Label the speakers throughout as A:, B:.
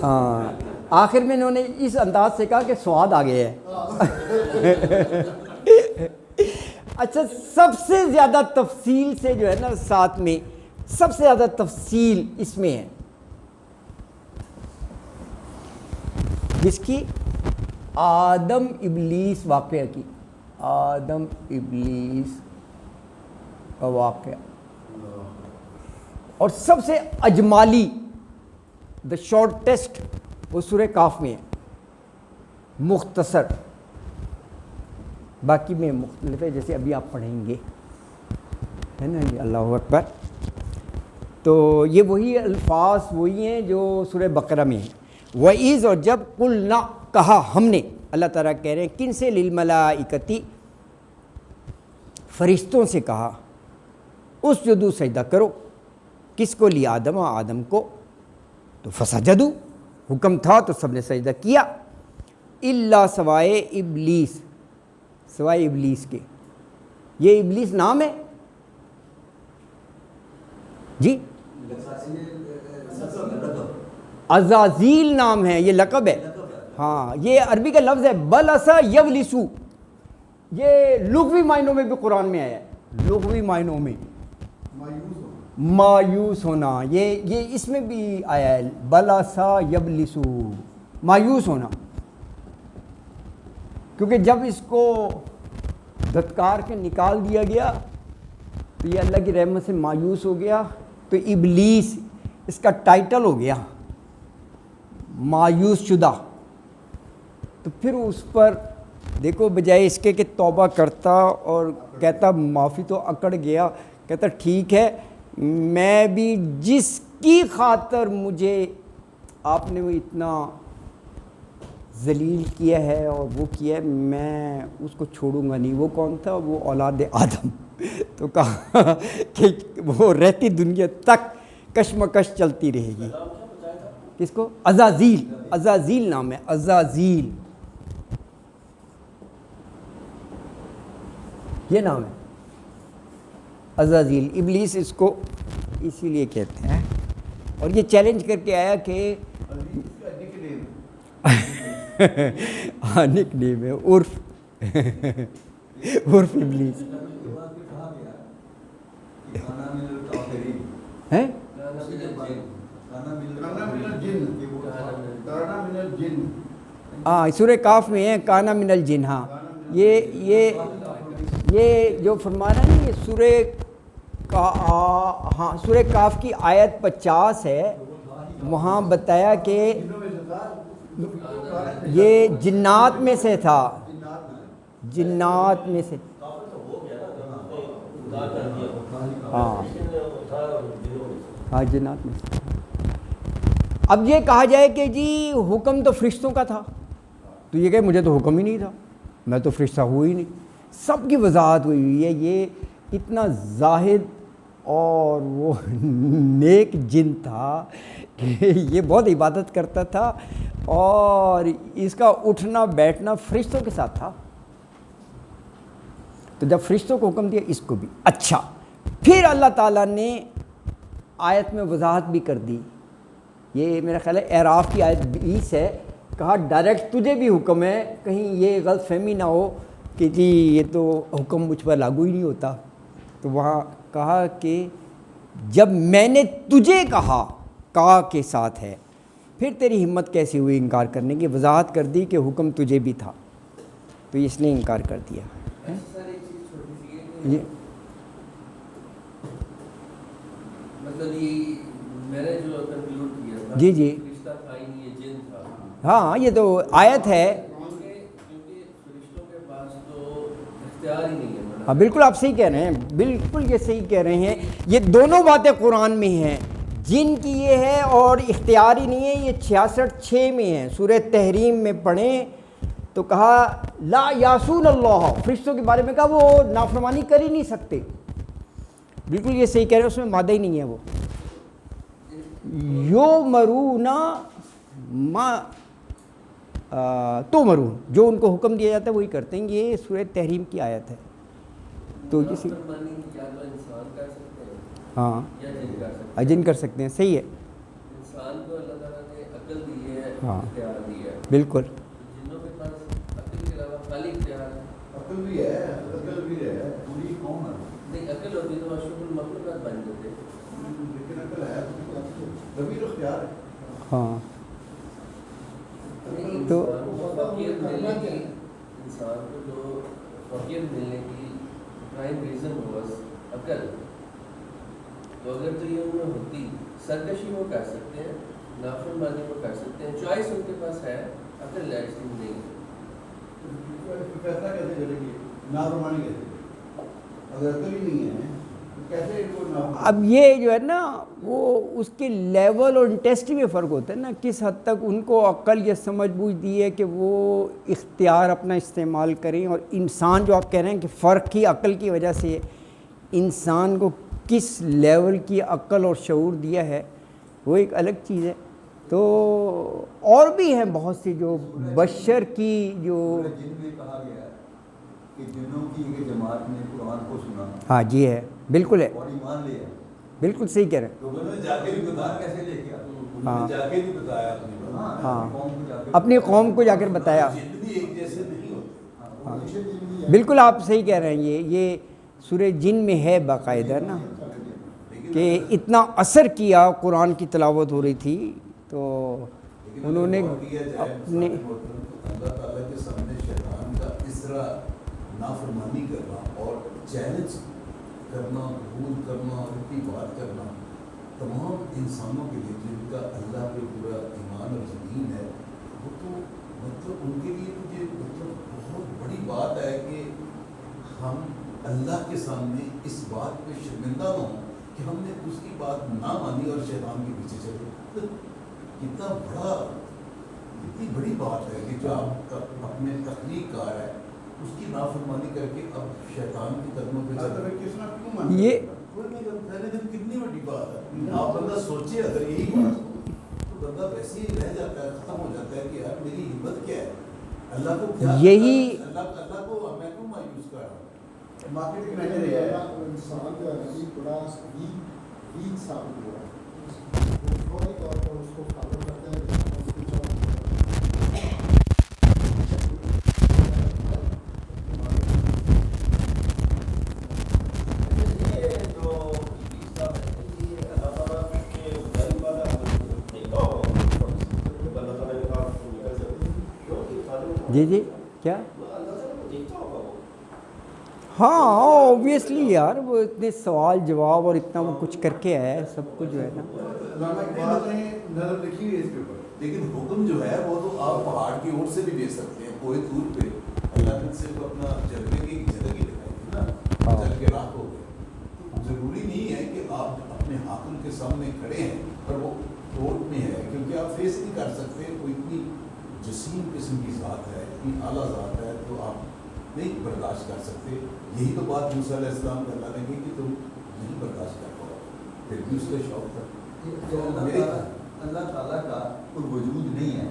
A: ہاں آخر میں انہوں نے اس انداز سے کہا کہ سواد آ گیا ہے. اچھا سب سے زیادہ تفصیل سے جو ہے نا ساتھ میں سب سے زیادہ تفصیل اس میں ہے جس کی آدم ابلیس واقعہ کی. آدم ابلیس کا واقعہ اور سب سے اجمالی دا شارٹیسٹ وہ سورہ کاف میں ہے, مختصر, باقی میں مختلف ہے جیسے ابھی آپ پڑھیں گے ہے نا جی. اللہ اکبر. تو یہ وہی الفاظ وہی ہیں جو سورہ بقرہ میں ہیں. وَإِذْ اور جب قُلْنَا کہا ہم نے, اللہ تعالیٰ کہہ رہے ہیں کن سے, لِلْمَلَائِكَةِ فرشتوں سے کہا, اسجدوا سجدہ کرو, کس کو, لی آدم آدم کو, تو فسجدوا حکم تھا تو سب نے سجدہ کیا, الا سوائے ابلیس, سوائے ابلیس کے. یہ ابلیس نام ہے جی, عزازیل نام ہے, یہ لقب ہے. ہاں یہ عربی کا لفظ ہے, بلسا یبلسو, یہ لغوی معنوں میں بھی قرآن میں آیا ہے, لغوی معنوں میں مایوس ہونا, یہ اس میں بھی آیا ہے, بلسا یبلسو, مایوس ہونا. کیونکہ جب اس کو دھتکار کے نکال دیا گیا تو یہ اللہ کی رحمت سے مایوس ہو گیا, تو ابلیس اس کا ٹائٹل ہو گیا مایوس شدہ. تو پھر اس پر دیکھو بجائے اس کے کہ توبہ کرتا اور کہتا معافی تو اکڑ گیا, کہتا ٹھیک ہے میں بھی جس کی خاطر مجھے آپ نے وہ اتنا ذلیل کیا ہے اور وہ کیا ہے میں اس کو چھوڑوں گا نہیں. وہ کون تھا, وہ اولاد آدم. تو کہا کہ وہ رہتی دنیا تک کشمکش چلتی رہے گی. کس کو, عزازیل, عزازیل نام ہے, عزازیل یہ نام ہے, عزازیل. ابلیس اس کو اسی لیے کہتے ہیں, اور یہ چیلنج کر کے آیا کہ ہاں نک نیم ہے, عرف عرف ابلیس ہے. ہاں سورہ کاف میں ہے کانا من الجن. ہاں یہ جو فرما رہا ہے نا یہ سورہ کاف کی آیت 50 ہے, وہاں بتایا کہ یہ جنات میں سے تھا, جنات میں سے. ہاں جنات میں سے. اب یہ کہا جائے کہ جی حکم تو فرشتوں کا تھا, تو یہ کہ مجھے تو حکم ہی نہیں تھا, میں تو فرشتہ ہوا ہی نہیں. سب کی وضاحت ہوئی ہے. یہ اتنا زاہد اور وہ نیک جن تھا کہ یہ بہت عبادت کرتا تھا اور اس کا اٹھنا بیٹھنا فرشتوں کے ساتھ تھا. تو جب فرشتوں کو حکم دیا اس کو بھی. اچھا پھر اللہ تعالیٰ نے آیت میں وضاحت بھی کر دی. یہ میرا خیال ہے اعراف کی آیت 20 ہے, کہا ڈائریکٹ تجھے بھی حکم ہے, کہیں یہ غلط فہمی نہ ہو کہ جی یہ تو حکم مجھ پر لاگو ہی نہیں ہوتا. تو وہاں کہا کہ جب میں نے تجھے کہا کے ساتھ ہے, پھر تیری ہمت کیسی ہوئی انکار کرنے کی. وضاحت کر دی کہ حکم تجھے بھی تھا, تو اس نے انکار کر دیا. یہ جی جی ہاں یہ تو آیت ہے. ہاں بالکل آپ صحیح کہہ رہے ہیں, بالکل یہ صحیح کہہ رہے ہیں. یہ دونوں باتیں قرآن میں ہیں, جن کی یہ ہے اور اختیاری نہیں ہے. یہ 66 میں ہے, سورہ تحریم میں پڑھیں تو کہا لا یاسون اللہ, فرشتوں کے بارے میں کہا وہ نافرمانی کر ہی نہیں سکتے. بالکل یہ صحیح کہہ رہے ہیں, اس میں مادہ ہی نہیں ہے. وہ یؤمرون ما تؤمرون, جو ان کو حکم دیا جاتا ہے وہی کرتے ہیں. یہ سورہ تحریم کی آیت ہے. تو اسی ہاں جن کر سکتے ہیں, صحیح ہے. ہاں
B: اختیار دیا ہے.
A: بالکل.
B: جنوں کے پاس عقل کے علاوہ خالی اختیار ہے.
C: عقل بھی ہے، عقل بھی ہے، پوری قوم ہے.
B: نہیں عقل ہوتی تو اشرف المخلوقات بن جاتے.
C: لیکن عقل ہے ضمیر اختیار ہے.
A: ہاں
B: تو فقیت ملنے کی انسان کو جو فقیت ملنے کی پرائم ریزن واز عقل. تو اگر تو یہ انہیں ہوتی سرکشی وہ کر سکتے ہیں، نافرمانی وہ کر سکتے ہیں، چوائس ان کے پاس ہے، عقل ایکچولی نہیں ہے.
C: فیصلہ کیسے کریں گے؟ نافرمانی کیسے کریں گے؟ اگر عقل ہی نہیں ہے تو کیسے ان کو نافرمانی؟
A: اب یہ جو ہے نا وہ اس کے لیول اور انٹیسٹی میں فرق ہوتا ہے نا، کس حد تک ان کو عقل یہ سمجھ بوجھ دی ہے کہ وہ اختیار اپنا استعمال کریں. اور انسان جو آپ کہہ رہے ہیں کہ فرق ہی عقل کی وجہ سے انسان کو کس لیول کی عقل اور شعور دیا ہے وہ ایک الگ چیز ہے. تو اور بھی ہیں بہت سی جو بشر کی جو
D: جن میں کہا گیا ہے کہ جنوں کی ایک جماعت نے قرآن کو سنا.
A: ہاں جی ہے، بالکل ہے،
D: اور ایمان لیا.
A: بالکل صحیح کہہ رہے ہیں.
C: تو انہوں نے جا کے بھی بتایا
D: کیسے لے کے آیا؟
C: انہوں نے جا کے بھی بتایا اپنی بات.
A: ہاں اپنی قوم کو جا کر بتایا.
C: جن بھی ایک جیسے نہیں ہوتے.
A: بالکل آپ صحیح کہہ رہے ہیں. یہ سورہ جن میں ہے باقاعدہ نا کہ اتنا اثر کیا، قرآن کی تلاوت ہو رہی تھی تو انہوں نے اپنے
C: اللہ تعالیٰ کے سامنے شیطان کا اس طرح نافرمانی کرنا اور چیلنج کرنا، قبول کرنا اور ان کی بات کرنا تمام انسانوں کے لیے جن کا اللہ پہ پورا ایمان اور یقین ہے، وہ تو مطلب ان کے لیے تو یہ مطلب بہت بڑی بات ہے کہ ہم اللہ کے سامنے اس بات پہ شرمندہ نہ ہوں کہ ہم نے اس کی بات نہ مانی اور شیطان کے پیچھے چلے. کتنا بڑا، اتنی بڑی بات ہے کہ جو آپ اپنے تخلیق کار ہے اس کی نافرمانی کر کے اب شیطان کی قدموں پہ چلے.
A: یہ
C: کتنی بڑی بات ہے. آپ بندہ سوچے اگر یہی بات ہو تو بندہ ویسے ہی رہ جاتا ہے، ختم ہو جاتا ہے کہ یار میری ہمت کیا ہے، اللہ کو کیا،
A: یہی
C: اللہ کو میں کیوں مایوس کر رہا ہوں.
E: مارکیٹ میں انسان جو ہے بڑا ویک ثابت ہوا ہے. فوری طور پر اس کو فالو کرتے ہیں.
A: جی جی کیا؟ ہاں اوبویسلی یار وہ اتنے سوال جواب اور اتنا وہ کچھ کر کے آیا ہے سب کچھ جو ہے نا.
C: نظر لکھی ہوئی ہے اس کے اوپر، لیکن حکم جو ہے وہ تو آپ پہاڑ کی اوٹ سے بھی دے سکتے ہیں. کوئی دور پہ اللہ نے صرف اپنا جلنے کی زندگی دکھائی نا، جل کے راہ ہو گئے. ضروری نہیں ہے کہ آپ اپنے ہاتھوں کے سامنے کھڑے ہیں پر وہ اوٹ میں ہے، کیونکہ آپ فیس نہیں کر سکتے. وہ اتنی جسیم قسم کی ذات ہے، اتنی اعلیٰ ذات ہے، تو آپ نہیں برداشت کر سکتے. یہی تو بات موسیٰ علیہ السلام کو اللہ نے کہی کہ تم نہیں برداشت کر پاؤ، پھر بھی اس کا شوق تھا.
D: اللہ تعالیٰ کا کوئی وجود نہیں ہے.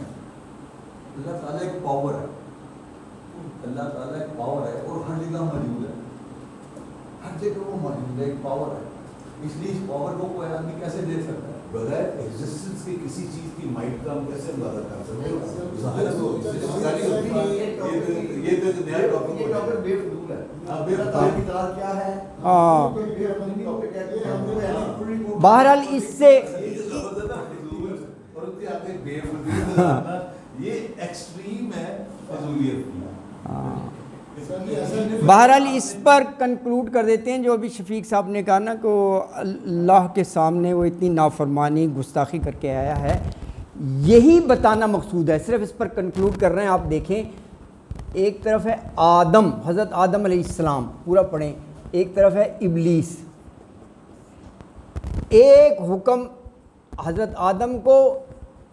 D: اللہ تعالیٰ ایک پاور ہے. اللہ تعالیٰ ایک پاور ہے اور ہر جگہ موجود ہے. ہر جگہ وہ موجود ہے، ایک پاور ہے. اس لیے اس پاور کو کوئی آدمی کیسے دیکھ سکتا ہے؟
C: بغیر ایگزسٹنس کے کسی چیز کی مائنڈ کا ہم کیسے اندازہ کر سکتے ہیں؟ ظاہر ہے وہ ساری ہوتی ہے. یہ تو نیا ٹاپک ہے. ٹاپک بے فضول ہے. میرا تعلیم اطلاع کیا ہے؟
A: ہاں
C: بہرحال
A: بہرحال اس سے
C: یہ ایکسٹریم ہے فضولیت کی.
A: بہرحال اس پر کنکلوڈ کر دیتے ہیں جو ابھی شفیق صاحب نے کہا نا کہ اللہ کے سامنے وہ اتنی نافرمانی گستاخی کر کے آیا ہے، یہی بتانا مقصود ہے. صرف اس پر کنکلوڈ کر رہے ہیں. آپ دیکھیں ایک طرف ہے آدم، حضرت آدم علیہ السلام، پورا پڑھیں. ایک طرف ہے ابلیس. ایک حکم حضرت آدم کو،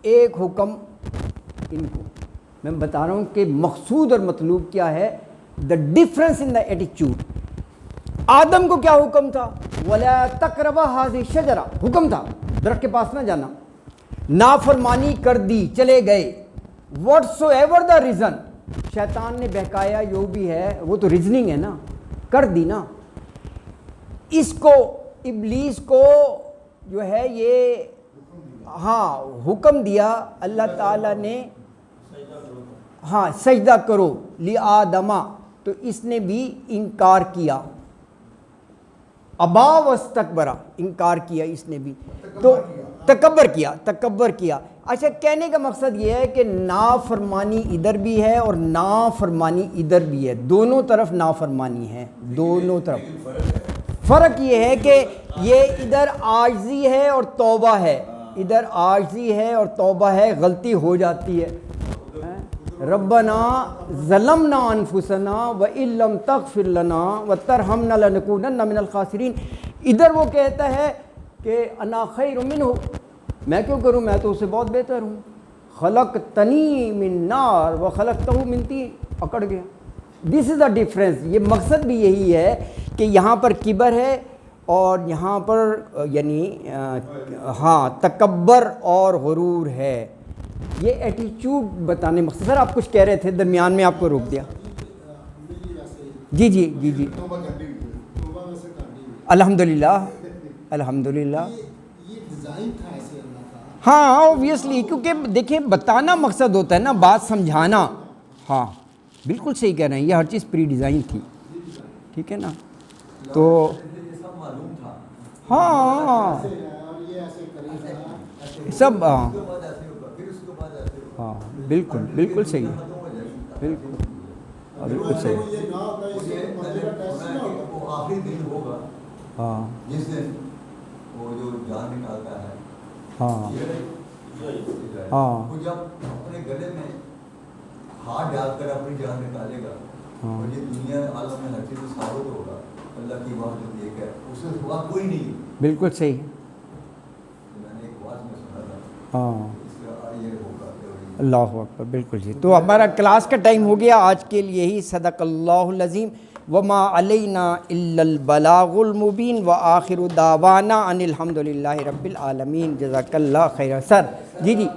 A: ایک حکم ان کو. میں بتا رہا ہوں کہ مقصود اور مطلوب کیا ہے. دا ڈفرنس ان دا ایٹیچیوڈ. آدم کو کیا حکم تھا؟ وَلَا تَقْرَبَا هَٰذِهِ الشَّجَرَةَ، حکم تھا درخت کے پاس نہ جانا. نافرمانی کر دی، چلے گئے. whatsoever the reason، شیطان نے بہکایا جو بھی ہے وہ تو ریزننگ ہے نا، کر دی نا. اس کو ابلیس کو جو ہے یہ ہاں حکم دیا اللہ تعالیٰ نے، ہاں سجدہ کرو لآدمہ، تو اس نے بھی انکار کیا، ابا واستکبرا، انکار کیا اس نے بھی، تو تکبر کیا۔ اچھا کہنے کا مقصد یہ ہے کہ نافرمانی ادھر بھی ہے اور نافرمانی ادھر بھی ہے، دونوں طرف نافرمانی ہے، دونوں طرف۔
C: لیکن فرق ہے،
A: فرق یہ ہے کہ یہ ادھر عاجزی ہے اور توبہ ہے، ادھر عاجزی ہے اور توبہ ہے، غلطی ہو جاتی ہے۔ ربنا ظلمنا انفسنا وان لم تغفر لنا وترحمنا لنکونن من الخاسرین، ادھر وہ کہتا ہے کہ انا خیر منہ، میں کیوں کروں، میں تو اس سے بہت بہتر ہوں، خلقتنی من نار وخلقتہ من طین، اکڑ گیا۔ دس از دا ڈفرینس، یہ مقصد بھی یہی ہے کہ یہاں پر کبر ہے اور یہاں پر یعنی ہاں تکبر اور غرور ہے، یہ ایٹیچیوڈ بتانے مقصد۔ سر آپ کچھ کہہ رہے تھے، درمیان میں آپ کو روک دیا۔ جی جی جی جی
E: توبہ کرنی ہوئی ہے، توبہ میں سے کرنی ہوئی ہے۔
A: الحمدللہ الحمدللہ۔
E: یہ ڈیزائن تھا ایسے اللہ کا۔
A: ہاں اوبویسلی، کیونکہ دیکھیں بتانا مقصد ہوتا ہے نا، بات سمجھانا۔ ہاں بالکل صحیح کہہ رہے ہیں، یہ ہر چیز پری ڈیزائن تھی، ٹھیک ہے نا، تو
D: یہ سب معلوم تھا،
A: ہاں
E: ایسے ہے اور یہ ایسے کرے گا۔
A: سب ہاں
D: اس کے بعد ایسے ہوگا، پھر اس کے بعد ایسے ہوگا،
A: ہاں بالکل بالکل صحیح ہے،
D: ختم ہو جائے گی۔
A: بالکل ہاں بالکل صحیح ہے،
E: یہ نہ ہوتا اس
D: یہ
E: سے منظر ٹیسٹ نہ ہوتا۔
D: وہ آخری دن ہوگا
A: ہاں
D: جس دن وہ جو جان نکالتا ہے،
A: ہاں
D: یہ
A: ہاں
D: وہ جب اپنے گلے میں ہاتھ ڈال کر اپنی جان نکالے گا،
A: ہاں۔
D: اور یہ دنیا عالم میں ہر چیز ثابت ہوگا اللہ کی وحدت ایک ہے، اس سے سوا کوئی نہیں۔
A: بالکل صحیح،
D: میں نے ایک بات میں سنا تھا،
A: ہاں
D: اس کا یہ ہوگا کہ
A: اللہ اکبر، بالکل جی۔ تو ہمارا کلاس کا ٹائم ہو گیا آج کے لیے ہی۔ صدق اللہ العظیم، وما علینا الا البلاغ المبین، وآخر دعوانا ان الحمد للہ رب العالمین۔ جزاک اللہ خیر۔ سر جی جی